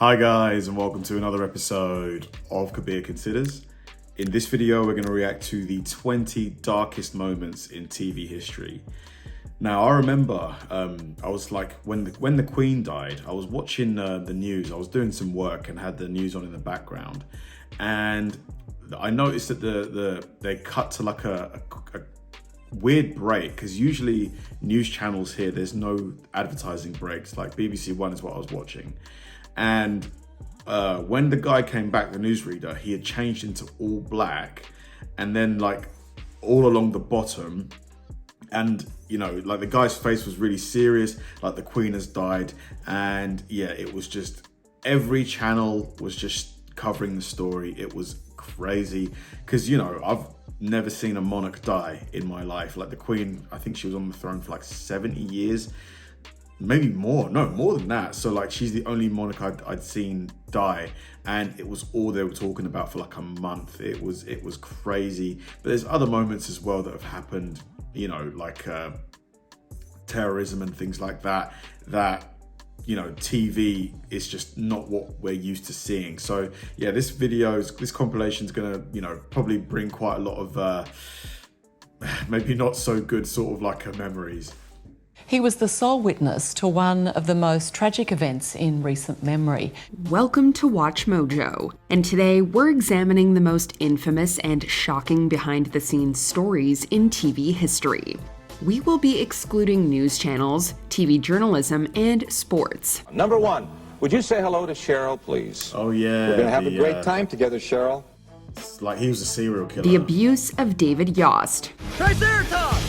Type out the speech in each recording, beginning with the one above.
Hi guys, and welcome to another episode of Kabir Considers. In this video, we're going to react to the 20 darkest moments in TV history. Now, I remember, I was like, when the Queen died, I was watching the news. I was doing some work and had the news on in the background, and I noticed that they cut to like a weird break, because usually news channels here, there's no advertising breaks. Like BBC One is what I was watching. And when the guy came back, the newsreader, he had changed into all black, and then like all along the bottom, and you know, like the guy's face was really serious, like the Queen has died. And yeah, it was just, every channel was just covering the story. It was crazy, because you know, I've never seen a monarch die in my life. Like the Queen, I think she was on the throne for like 70 years. Maybe more, no, more than that. So like, she's the only monarch I'd seen die, and it was all they were talking about for like a month. It was crazy. But there's other moments as well that have happened, you know, like terrorism and things like that, you know, TV is just not what we're used to seeing. So yeah, this compilation is gonna, you know, probably bring quite a lot of maybe not so good sort of like memories. He was the sole witness to one of the most tragic events in recent memory. Welcome to WatchMojo, and today we're examining the most infamous and shocking behind-the-scenes stories in TV history. We will be excluding news channels, TV journalism, and sports. Number one, would you say hello to Cheryl, please? Oh yeah. We're gonna have a great time together, Cheryl. It's like he was a serial killer. The abuse of David Yost. Triceratops!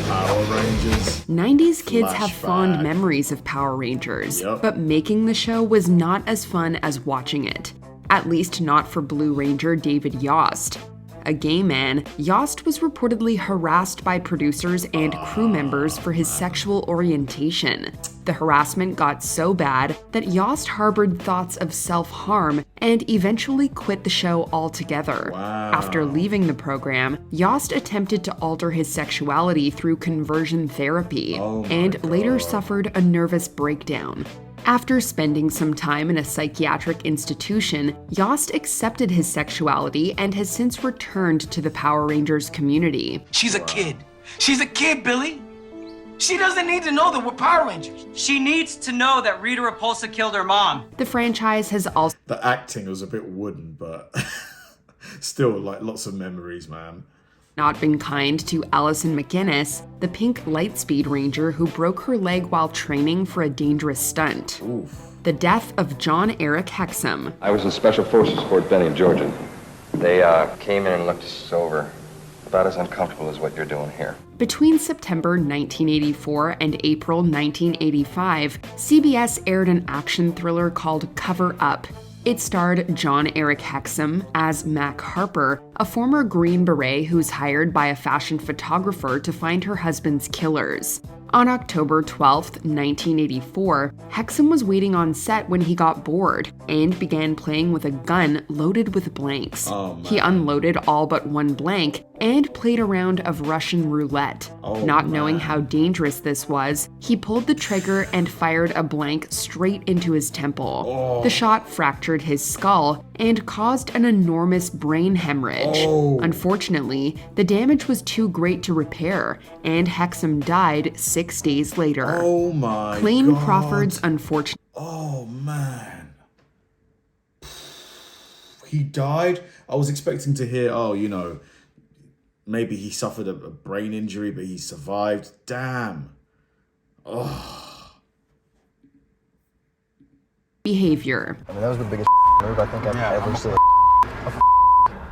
Power Rangers. 90s kids have Flashback. fond memories of Power Rangers, Yep. but making the show was not as fun as watching it. At least not for Blue Ranger David Yost. A gay man, Yost was reportedly harassed by producers and crew members for his sexual orientation. The harassment got so bad that Yost harbored thoughts of self-harm and eventually quit the show altogether. Wow. After leaving the program, Yost attempted to alter his sexuality through conversion therapy and later suffered a nervous breakdown. After spending some time in a psychiatric institution, Yost accepted his sexuality and has since returned to the Power Rangers community. She's a kid. She's a kid, Billy. She doesn't need to know that we're Power Rangers. She needs to know that Rita Repulsa killed her mom. The franchise has also The acting was a bit wooden, but still, like, lots of memories, man. not been kind to Allison McGinnis, the pink Lightspeed Ranger who broke her leg while training for a dangerous stunt. Oof. The death of John Eric Hexum. I was in Special Forces Fort Benning, Georgia. They came in and looked us over. About as uncomfortable as what you're doing here. Between September 1984 and April 1985, CBS aired an action thriller called Cover Up. It starred John Eric Hexum as Mac Harper, a former Green Beret who's hired by a fashion photographer to find her husband's killers. On October 12, 1984, Hexum was waiting on set when he got bored and began playing with a gun loaded with blanks. He unloaded all but one blank and played a round of Russian roulette. Not knowing how dangerous this was, he pulled the trigger and fired a blank straight into his temple. The shot fractured his skull and caused an enormous brain hemorrhage. Unfortunately, the damage was too great to repair, and Hexum died 6 days later. Oh my Clayne God. Crawford's unfortunate. Oh man. He died? I was expecting to hear, oh, you know, maybe he suffered a brain injury, but he survived. Damn. behavior. I mean, that was the biggest move I think I've ever seen.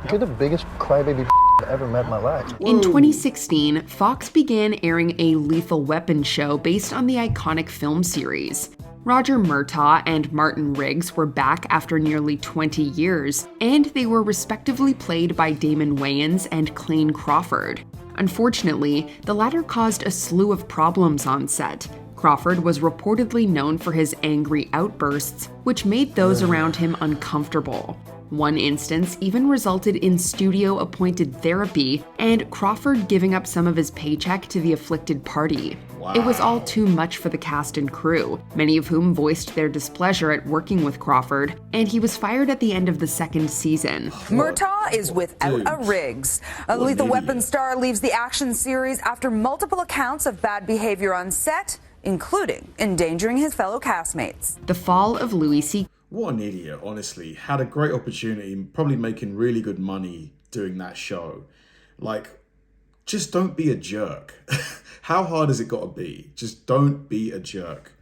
You're the biggest crybaby I've ever met in my life. In 2016, Fox began airing a Lethal Weapon show based on the iconic film series. Roger Murtaugh and Martin Riggs were back after nearly 20 years, and they were respectively played by Damon Wayans and Clayne Crawford. Unfortunately, the latter caused a slew of problems on set. Crawford was reportedly known for his angry outbursts, which made those around him uncomfortable. One instance even resulted in studio-appointed therapy and Crawford giving up some of his paycheck to the afflicted party. Wow. It was all too much for the cast and crew, many of whom voiced their displeasure at working with Crawford, and he was fired at the end of the second season. Murtaugh is without a Riggs. A Lethal Weapon star leaves the action series after multiple accounts of bad behavior on set, including endangering his fellow castmates. The fall of Louis C. What an idiot, honestly. Had a great opportunity, probably making really good money doing that show. Like, just don't be a jerk. How hard has it got to be? Just don't be a jerk.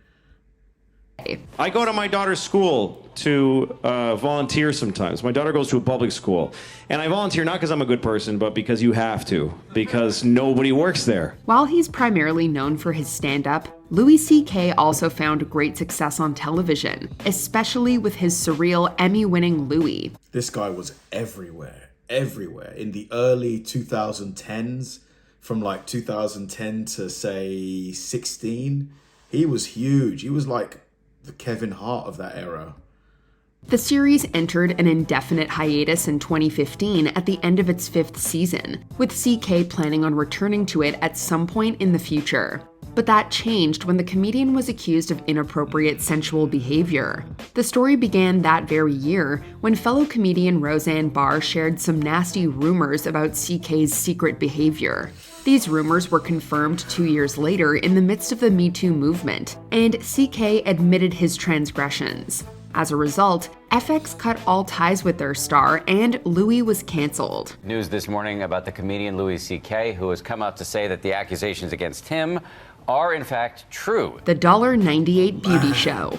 I go to my daughter's school to volunteer sometimes. My daughter goes to a public school. And I volunteer not because I'm a good person, but because you have to. Because nobody works there. While he's primarily known for his stand-up, Louis C.K. also found great success on television, especially with his surreal Emmy-winning Louie. This guy was everywhere. In the early 2010s, from like 2010 to say 16, he was huge. He was like the Kevin Hart of that era. The series entered an indefinite hiatus in 2015 at the end of its 5th season, with CK planning on returning to it at some point in the future. But that changed when the comedian was accused of inappropriate sensual behavior. The story began that very year when fellow comedian Roseanne Barr shared some nasty rumors about CK's secret behavior. These rumors were confirmed 2 years later in the midst of the Me Too movement, and CK admitted his transgressions. As a result, FX cut all ties with their star, and Louis was canceled. News this morning about the comedian Louis C.K., who has come out to say that the accusations against him are in fact true. The $1.98 beauty show.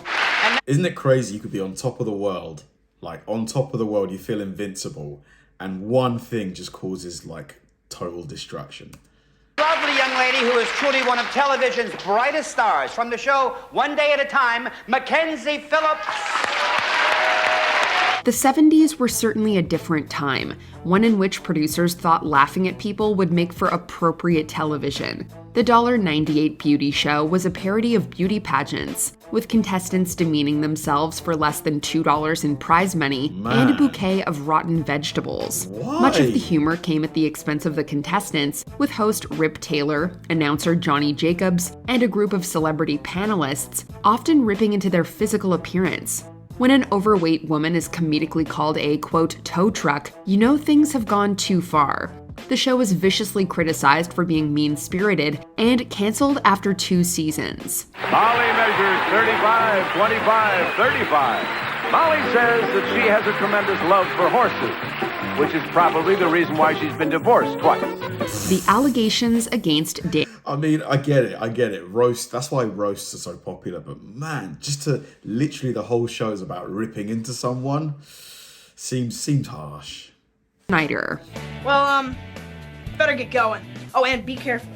Isn't it crazy you could be on top of the world, like on top of the world, you feel invincible, and one thing just causes like total destruction. Lovely young lady who is truly one of television's brightest stars from the show One Day at a Time, Mackenzie Phillips. The 70s were certainly a different time, one in which producers thought laughing at people would make for appropriate television. The $1.98 beauty show was a parody of beauty pageants, with contestants demeaning themselves for less than $2 in prize money and a bouquet of rotten vegetables. Why? Much of the humor came at the expense of the contestants, with host Rip Taylor, announcer Johnny Jacobs, and a group of celebrity panelists often ripping into their physical appearance. When an overweight woman is comedically called a, quote, tow truck, you know things have gone too far. The show was viciously criticized for being mean-spirited and canceled after 2 seasons. Molly measures 35, 25, 35. Molly says that she has a tremendous love for horses, which is probably the reason why she's been divorced twice. The allegations against Dan. I mean, I get it. Roast, that's why roasts are so popular. But man, just to literally the whole show is about ripping into someone seemed harsh. Schneider. Well, better get going. Oh, and be careful.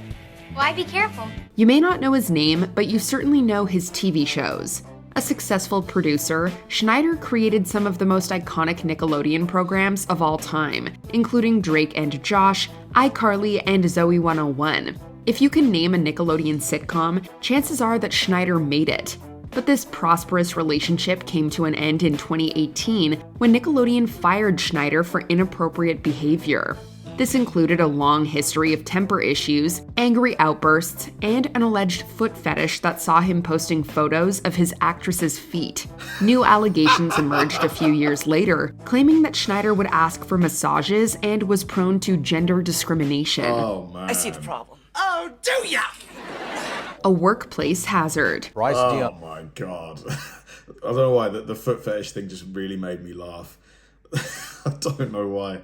Why be careful? You may not know his name, but you certainly know his TV shows. A successful producer, Schneider created some of the most iconic Nickelodeon programs of all time, including Drake and Josh, iCarly, and Zoe 101. If you can name a Nickelodeon sitcom, chances are that Schneider made it. But this prosperous relationship came to an end in 2018 when Nickelodeon fired Schneider for inappropriate behavior. This included a long history of temper issues, angry outbursts, and an alleged foot fetish that saw him posting photos of his actress's feet. New allegations emerged a few years later, claiming that Schneider would ask for massages and was prone to gender discrimination. Oh, man. I see the problem. Oh, do ya? A workplace hazard. Oh my god. I don't know why, the foot fetish thing just really made me laugh. I don't know why.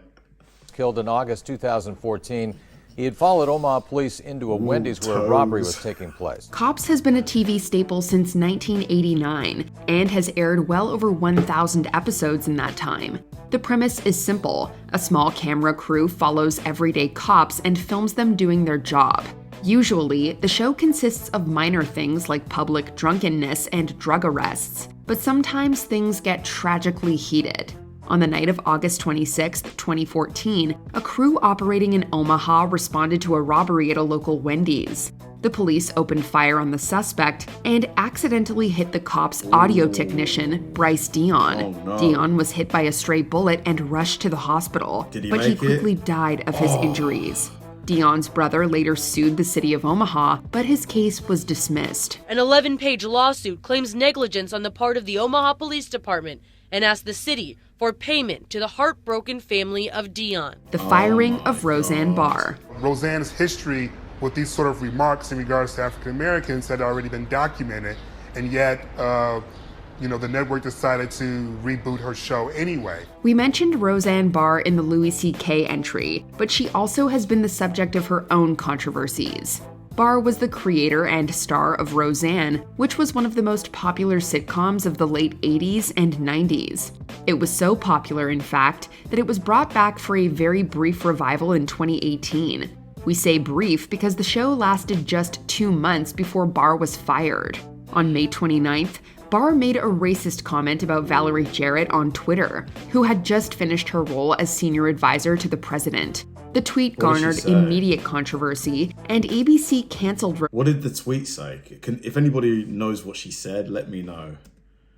Killed in August 2014. He had followed Omaha police into a Wendy's where a robbery was taking place. Cops has been a TV staple since 1989 and has aired well over 1,000 episodes in that time. The premise is simple. A small camera crew follows everyday cops and films them doing their job. Usually, the show consists of minor things like public drunkenness and drug arrests, but sometimes things get tragically heated. On the night of August 26, 2014, a crew operating in Omaha responded to a robbery at a local Wendy's. The police opened fire on the suspect and accidentally hit the cop's audio technician, Bryce Dion. Oh, no. Dion was hit by a stray bullet and rushed to the hospital, but he quickly died of his injuries. Dion's brother later sued the city of Omaha, but his case was dismissed. An 11-page lawsuit claims negligence on the part of the Omaha Police Department and asked the city for payment to the heartbroken family of Dion. The firing of Roseanne Barr. Roseanne's history with these sort of remarks in regards to African Americans had already been documented, and yet, the network decided to reboot her show anyway. We mentioned Roseanne Barr in the Louis C.K. entry, but she also has been the subject of her own controversies. Barr was the creator and star of Roseanne, which was one of the most popular sitcoms of the late 80s and 90s. It was so popular, in fact, that it was brought back for a very brief revival in 2018. We say brief because the show lasted just 2 months before Barr was fired. On May 29th, Barr made a racist comment about Valerie Jarrett on Twitter, who had just finished her role as senior advisor to the president. The tweet garnered immediate controversy, and ABC canceled. What did the tweet say? If anybody knows what she said, let me know.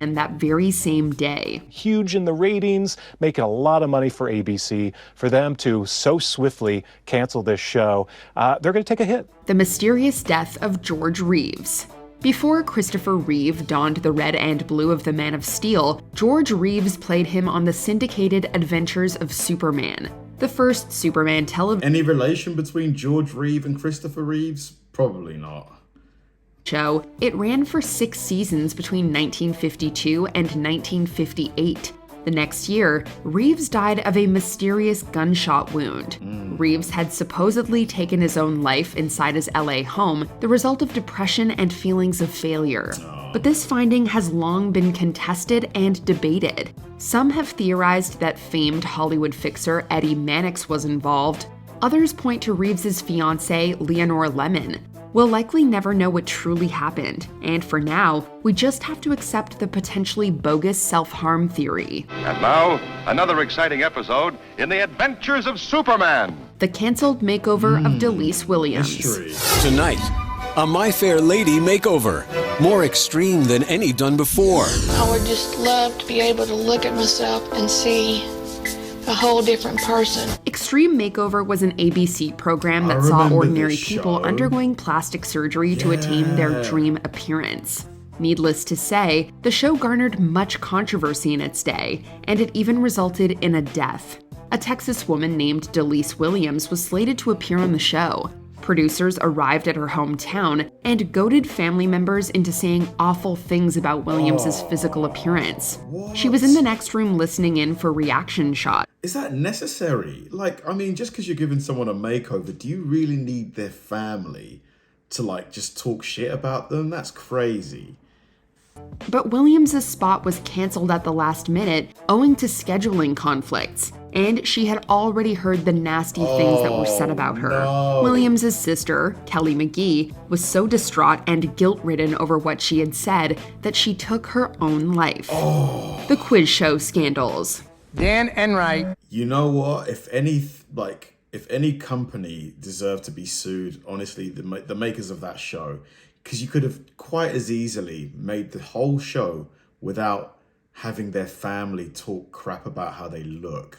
And that very same day. Huge in the ratings, making a lot of money for ABC. For them to so swiftly cancel this show, they're going to take a hit. The mysterious death of George Reeves. Before Christopher Reeve donned the red and blue of the Man of Steel, George Reeves played him on the syndicated Adventures of Superman, the first Superman television. Any relation between George Reeve and Christopher Reeves? Probably not. Show. It ran for 6 seasons between 1952 and 1958. The next year, Reeves died of a mysterious gunshot wound. Reeves had supposedly taken his own life inside his LA home, the result of depression and feelings of failure. But this finding has long been contested and debated. Some have theorized that famed Hollywood fixer Eddie Mannix was involved. Others point to Reeves' fiancée, Leonore Lemon. We'll likely never know what truly happened, and for now, we just have to accept the potentially bogus self-harm theory. And now, another exciting episode in the Adventures of Superman. The canceled makeover of Delise Williams. Tonight, a My Fair Lady makeover. More extreme than any done before. I would just love to be able to look at myself and see a whole different person. Extreme Makeover was an ABC program that saw ordinary people undergoing plastic surgery to attain their dream appearance. Needless to say, the show garnered much controversy in its day, and it even resulted in a death. A Texas woman named Delise Williams was slated to appear on the show. Producers arrived at her hometown and goaded family members into saying awful things about Williams' physical appearance. She was in the next room listening in for reaction shots. Is that necessary? Just because you're giving someone a makeover, do you really need their family to just talk shit about them? That's crazy. But Williams' spot was canceled at the last minute owing to scheduling conflicts, and she had already heard the nasty things that were said about her. No. Williams' sister, Kelly McGee, was so distraught and guilt-ridden over what she had said that she took her own life. The quiz show scandals. Dan Enright. You know what? If any company deserved to be sued, honestly, the makers of that show, because you could have quite as easily made the whole show without having their family talk crap about how they look.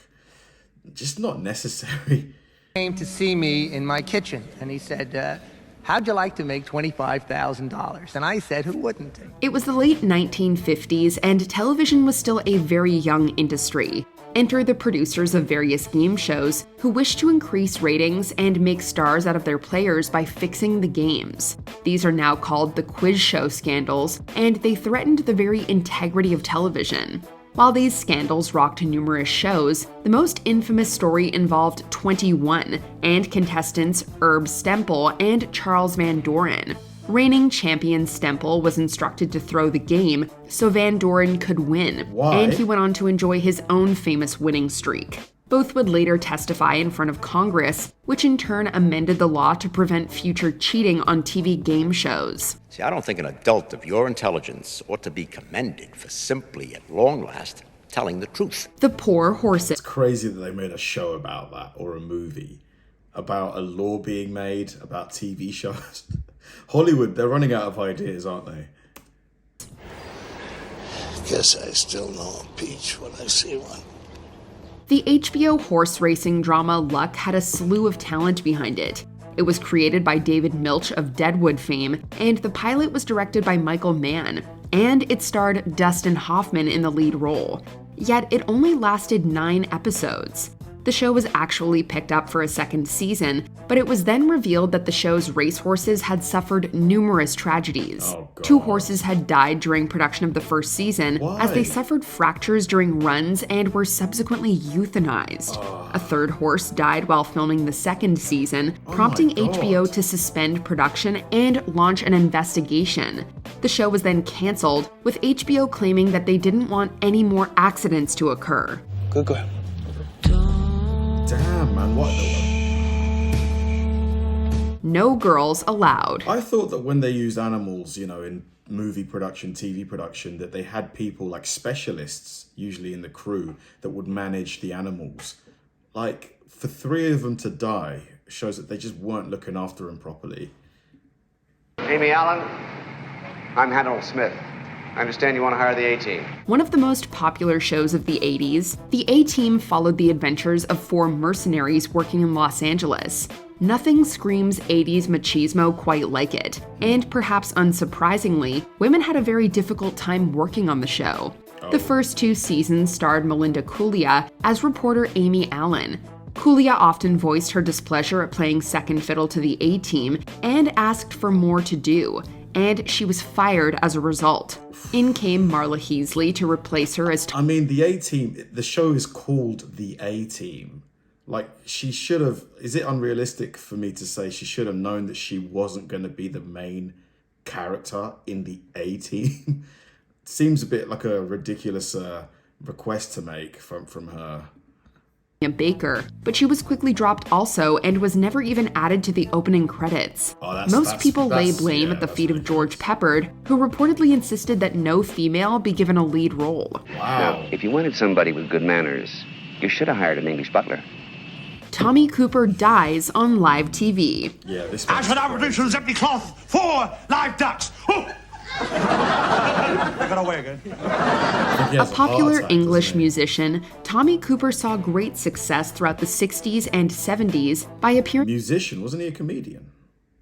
Just not necessary. Came to see me in my kitchen, and he said, how'd you like to make $25,000? And I said, who wouldn't? It was the late 1950s, and television was still a very young industry. Enter the producers of various game shows who wished to increase ratings and make stars out of their players by fixing the games. These are now called the quiz show scandals, and they threatened the very integrity of television. While these scandals rocked numerous shows, the most infamous story involved 21 and contestants Herb Stempel and Charles Van Doren. Reigning champion Stempel was instructed to throw the game so Van Doren could win. Why? And he went on to enjoy his own famous winning streak. Both would later testify in front of Congress, which in turn amended the law to prevent future cheating on TV game shows. See, I don't think an adult of your intelligence ought to be commended for simply, at long last, telling the truth. The Poor Horses. It's crazy that they made a show about that, or a movie, about a law being made about TV shows. Hollywood, they're running out of ideas, aren't they? Guess I still know a peach when I see one. The HBO horse racing drama Luck had a slew of talent behind it. It was created by David Milch of Deadwood fame, and the pilot was directed by Michael Mann, and it starred Dustin Hoffman in the lead role. Yet it only lasted 9 episodes. The show was actually picked up for a second season, but it was then revealed that the show's racehorses had suffered numerous tragedies. 2 horses had died during production of the first season as they suffered fractures during runs and were subsequently euthanized. A 3rd horse died while filming the second season, prompting HBO to suspend production and launch an investigation. The show was then canceled, with HBO claiming that they didn't want any more accidents to occur. Good girl. Damn, man, what the... No girls allowed. I thought that when they used animals, you know, in movie production, TV production, that they had people like specialists, usually in the crew, that would manage the animals. Like, for 3 of them to die shows that they just weren't looking after them properly. Amy Allen, I'm Harold Smith. I understand you want to hire the A-Team. One of the most popular shows of the 80s, the A-Team followed the adventures of 4 mercenaries working in Los Angeles. Nothing screams 80s machismo quite like it, and perhaps unsurprisingly, women had a very difficult time working on the show. The first 2 seasons starred Melinda Kulia as reporter Amy Allen. Kulia often voiced her displeasure at playing second fiddle to the A-Team and asked for more to do, and she was fired as a result. In came Marla Heasley to replace her as... I mean, the A-Team, the show is called the A-Team. Like, she should have... Is it unrealistic for me to say she should have known that she wasn't going to be the main character in the A-Team? Seems a bit like a ridiculous request to make from her. Baker, but she was quickly dropped also and was never even added to the opening credits. Most people lay blame at the feet of George Peppard, who reportedly insisted that no female be given a lead role. Now, if you wanted somebody with good manners, you should have hired an English butler. Tommy Cooper dies on live TV. Yeah, this I should have reduced empty cloth for live ducks. I got away again. A popular English musician, Tommy Cooper saw great success throughout the 60s and 70s by appearing musician, wasn't he a comedian?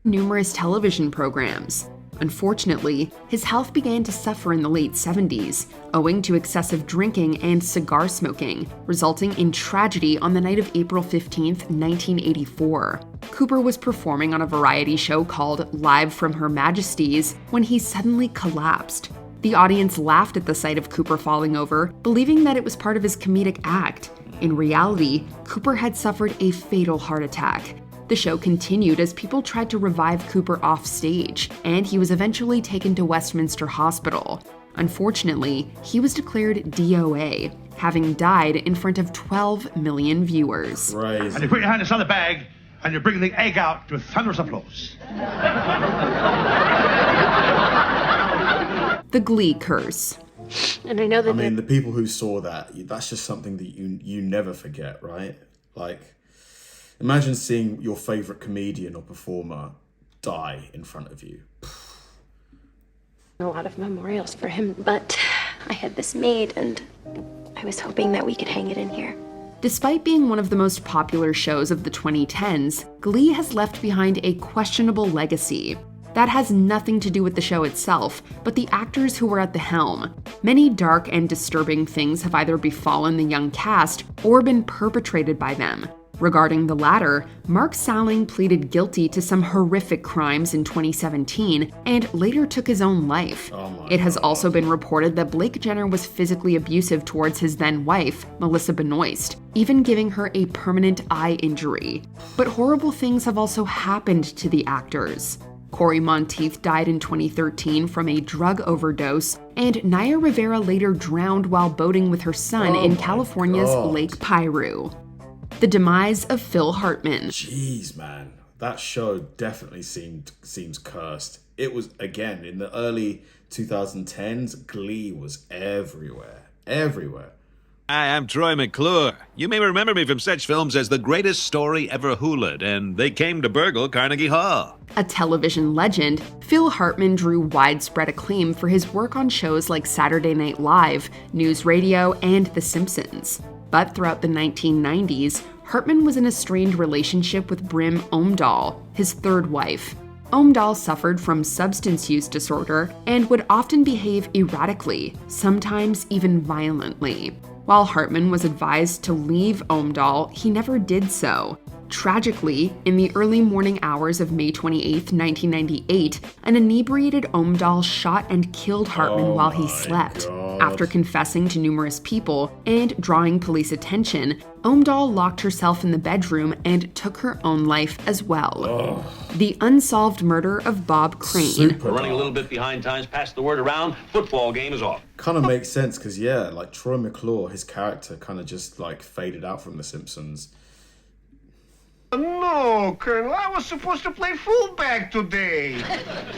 in numerous television programs. Unfortunately, his health began to suffer in the late 70s, owing to excessive drinking and cigar smoking, resulting in tragedy on the night of April 15, 1984. Cooper was performing on a variety show called Live from Her Majesty's when he suddenly collapsed. The audience laughed at the sight of Cooper falling over, believing that it was part of his comedic act. In reality, Cooper had suffered a fatal heart attack. The show continued as people tried to revive Cooper off stage, and he was eventually taken to Westminster Hospital. Unfortunately, he was declared DOA, having died in front of 12 million viewers. Crazy. And you put your hand inside the bag, and you bring the egg out with thunderous applause. The Glee curse. And I know that. I mean, the people who saw that's just something that you never forget, right? Like, imagine seeing your favorite comedian or performer die in front of you. A lot of memorials for him, but I had this made and I was hoping that we could hang it in here. Despite being one of the most popular shows of the 2010s, Glee has left behind a questionable legacy. That has nothing to do with the show itself, but the actors who were at the helm. Many dark and disturbing things have either befallen the young cast or been perpetrated by them. Regarding the latter, Mark Salling pleaded guilty to some horrific crimes in 2017 and later took his own life. It has also been reported that Blake Jenner was physically abusive towards his then-wife, Melissa Benoist, even giving her a permanent eye injury. But horrible things have also happened to the actors. Corey Monteith died in 2013 from a drug overdose, and Naya Rivera later drowned while boating with her son in California's Lake Piru. The demise of Phil Hartman. Jeez, man. That show definitely seems cursed. It was, again, in the early 2010s, Glee was everywhere. Everywhere. Hi, I'm Troy McClure. You may remember me from such films as The Greatest Story Ever Hooled and They Came to Burgle Carnegie Hall. A television legend, Phil Hartman drew widespread acclaim for his work on shows like Saturday Night Live, News Radio, and The Simpsons. But throughout the 1990s, Hartman was in a strained relationship with Brim Omdahl, his third wife. Omdahl suffered from substance use disorder and would often behave erratically, sometimes even violently. While Hartman was advised to leave Omdahl, he never did so. Tragically, in the early morning hours of May 28, 1998, an inebriated Omdahl shot and killed Hartman while he slept. After confessing to numerous people and drawing police attention, Omdahl locked herself in the bedroom and took her own life as well. The unsolved murder of Bob Crane. We're running a little bit behind times. Pass the word around. Football game is off. Kind of makes sense because, yeah, like Troy McClure, his character kind of just like faded out from The Simpsons. No, Colonel, I was supposed to play fullback today.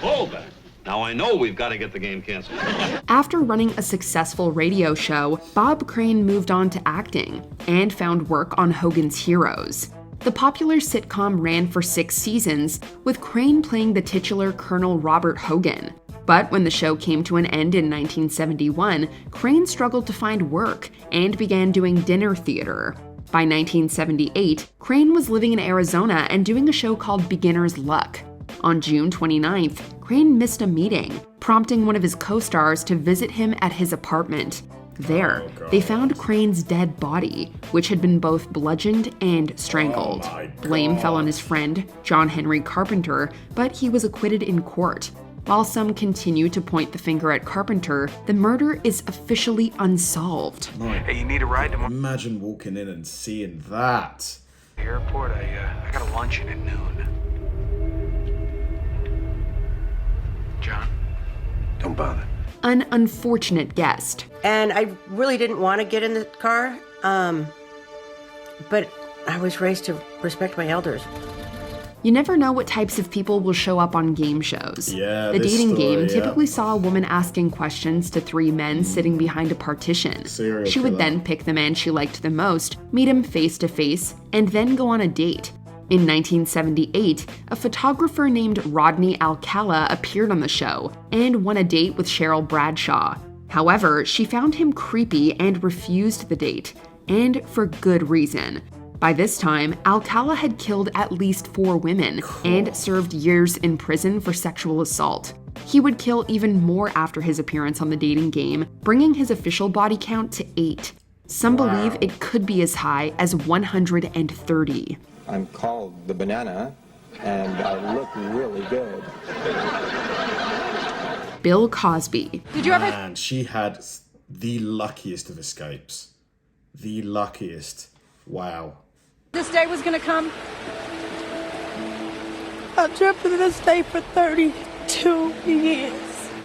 Fullback? Now I know we've got to get the game canceled. After running a successful radio show, Bob Crane moved on to acting and found work on Hogan's Heroes. The popular sitcom ran for 6 seasons, with Crane playing the titular Colonel Robert Hogan. But when the show came to an end in 1971, Crane struggled to find work and began doing dinner theater. By 1978, Crane was living in Arizona and doing a show called Beginner's Luck. On June 29th, Crane missed a meeting, prompting one of his co-stars to visit him at his apartment. There, they found Crane's dead body, which had been both bludgeoned and strangled. Blame fell on his friend, John Henry Carpenter, but he was acquitted in court. While some continue to point the finger at Carpenter, the murder is officially unsolved. Hey, you need a ride tomorrow? Imagine walking in and seeing that. The airport, I got a luncheon at noon. John? Don't bother. An unfortunate guest. And I really didn't want to get in the car, but I was raised to respect my elders. You never know what types of people will show up on game shows. Yeah, the dating game yeah. typically saw a woman asking questions to 3 men sitting behind a partition. She would then pick the man she liked the most, meet him face to face, and then go on a date. In 1978, a photographer named Rodney Alcala appeared on the show and won a date with Cheryl Bradshaw. However, she found him creepy and refused the date, and for good reason. By this time, Alcala had killed at least 4 women and served years in prison for sexual assault. He would kill even more after his appearance on the dating game, bringing his official body count to 8. Some believe it could be as high as 130. I'm called the Banana, and I look really good. Bill Cosby. Did you ever? Man, she had the luckiest of escapes. The luckiest. Wow. This day was gonna come. I dreamt of this day for 32 years.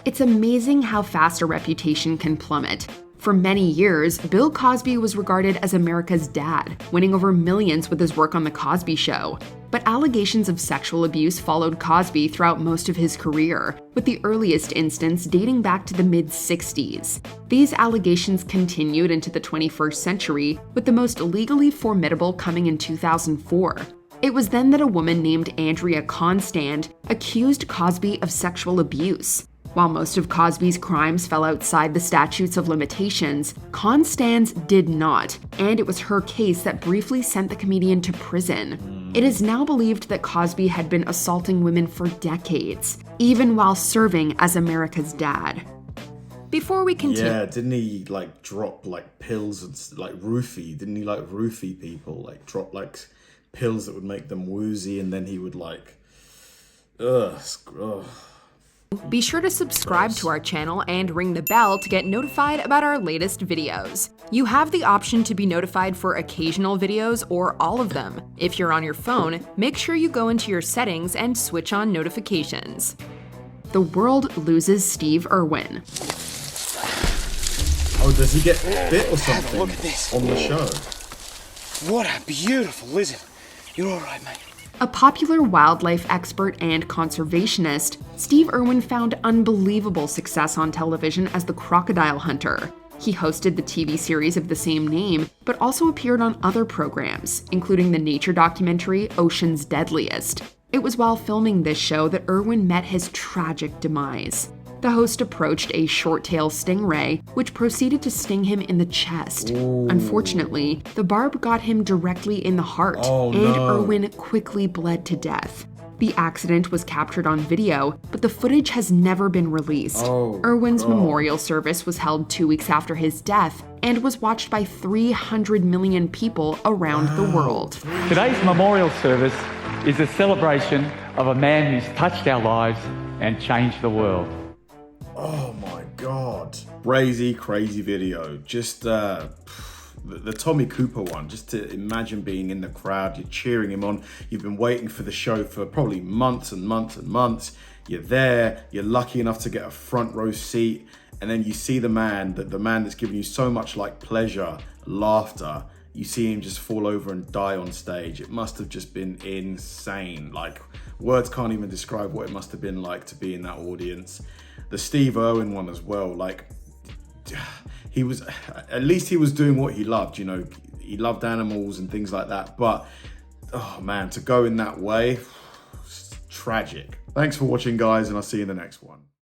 It's amazing how fast a reputation can plummet. For many years, Bill Cosby was regarded as America's dad, winning over millions with his work on The Cosby Show. But allegations of sexual abuse followed Cosby throughout most of his career, with the earliest instance dating back to the mid-60s. These allegations continued into the 21st century, with the most legally formidable coming in 2004. It was then that a woman named Andrea Constand accused Cosby of sexual abuse. While most of Cosby's crimes fell outside the statutes of limitations, Constand's did not, and it was her case that briefly sent the comedian to prison. It is now believed that Cosby had been assaulting women for decades, even while serving as America's dad. Before we continue... Yeah, didn't he, like, drop, like, pills and, like, roofie? Didn't he, like, roofie people? Like, drop, like, pills that would make them woozy, and then he would, like... Ugh. Be sure to subscribe to our channel and ring the bell to get notified about our latest videos. You have the option to be notified for occasional videos or all of them. If you're on your phone, make sure you go into your settings and switch on notifications. The world loses Steve Irwin. Oh, does he get bit or something Look at this. on the show? What a beautiful lizard. You're all right, mate. A popular wildlife expert and conservationist, Steve Irwin found unbelievable success on television as the crocodile hunter. He hosted the TV series of the same name, but also appeared on other programs, including the nature documentary Ocean's Deadliest. It was while filming this show that Irwin met his tragic demise. The host approached a short-tailed stingray, which proceeded to sting him in the chest. Ooh. Unfortunately, the barb got him directly in the heart, and Irwin quickly bled to death. The accident was captured on video, but the footage has never been released. Irwin's memorial service was held 2 weeks after his death and was watched by 300 million people around the world. Today's memorial service is a celebration of a man who's touched our lives and changed the world. Oh my God. Crazy video. Just the Tommy Cooper one, just to imagine being in the crowd, you're cheering him on. You've been waiting for the show for probably months and months. You're there, you're lucky enough to get a front row seat, and then you see the man that's given you so much like pleasure, laughter, you see him just fall over and die on stage. It must have just been insane. Like, words can't even describe what it must have been like to be in that audience. The Steve Irwin one as well, like, he was, at least he was doing what he loved, you know, he loved animals and things like that, but, oh man, to go in that way, tragic. Thanks for watching, guys, and I'll see you in the next one.